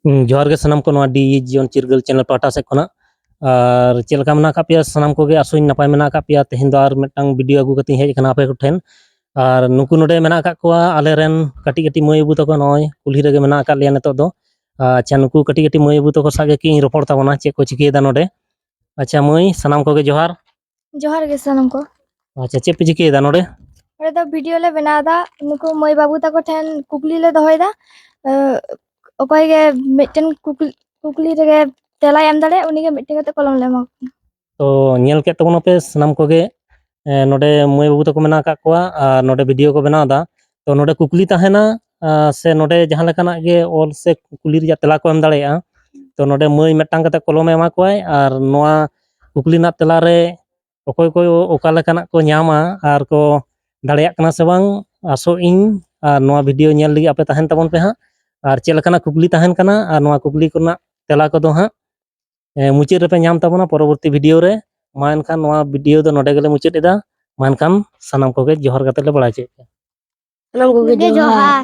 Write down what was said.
जोहार के सनम को नवा डी जीवन चिरगल चैनल पाटा से खना और चेलका मना का पिया सनम को गे आसुइन नपाय मना का पिया तेहिन दो आर मिटटांग वीडियो अगु कती हेज कना आपे ठेन और नुकु नोडे मना का कोआ आले रेन कटी कटी मय अबू तको नय कुल्ही रेगे मना का लिया नितो दो अच्छा नुकु कटी कटी मय अबू तको सागे की रोपड़ ताबना चे को चिकेदा नोडे अच्छा मय सनम को गे जोहार जोहार के सनम को अच्छा चे पे चिकेदा नोडे अरे तो वीडियो ले बनादा नुकु मय बाबू तको ठेन कुकली ले दोहयदा ओकय गे मिटन कुकली रेगे तेला एम दाड़े उनी गे मिटन कते कलम ले मा तो नेल के तबनो पे सनम को गे नोडे मय बाबू तको मना का कोआ और नोडे वीडियो को बनादा तो नोडे कुकली ताहेना से नोडे जहां लेकाना गे ऑल से कुकली रिया तेला को एम दाड़ेया तो नोडे मय मिटटांग कते कलम एमा कोय और नोआ कुकली ना तेला रे ओकय को ओका लेकाना को न्यामा और को दाड़ेया कना से बांग आसो इन और नोआ वीडियो नेल लगी आपे ताहेन तबन पे हां और चे लेकाना कुकली ताहेन कना और नोआ कुकली कोना तेला को दो हां मुचाद रेपे ᱧᱟᱢ ᱛᱟᱵᱚᱱᱟ ᱯᱚᱨᱚᱵᱚᱨᱛᱤ ᱵᱷᱤᱰᱤᱭᱳ ᱨᱮ ᱢᱟ ᱮᱱᱠᱷᱟᱱ ᱱᱚᱣᱟ ᱵᱷᱤᱰᱤᱭᱳ ᱫᱚ ᱱᱚᱰᱮ ᱜᱮᱞᱮ ᱢᱩᱪᱟᱹᱫ ᱮᱫᱟ ᱢᱟ ᱮᱱᱠᱷᱟᱱ ᱥᱟᱱᱟᱢ ᱠᱚᱜᱮ ᱡᱚᱦᱟᱨ ᱠᱟᱛᱮ ᱞᱮ ᱵᱟᱲᱟᱭ ᱪᱮᱫ ᱥᱟᱱᱟᱢ ᱠᱚᱜᱮ ᱡᱚᱦᱟᱨ।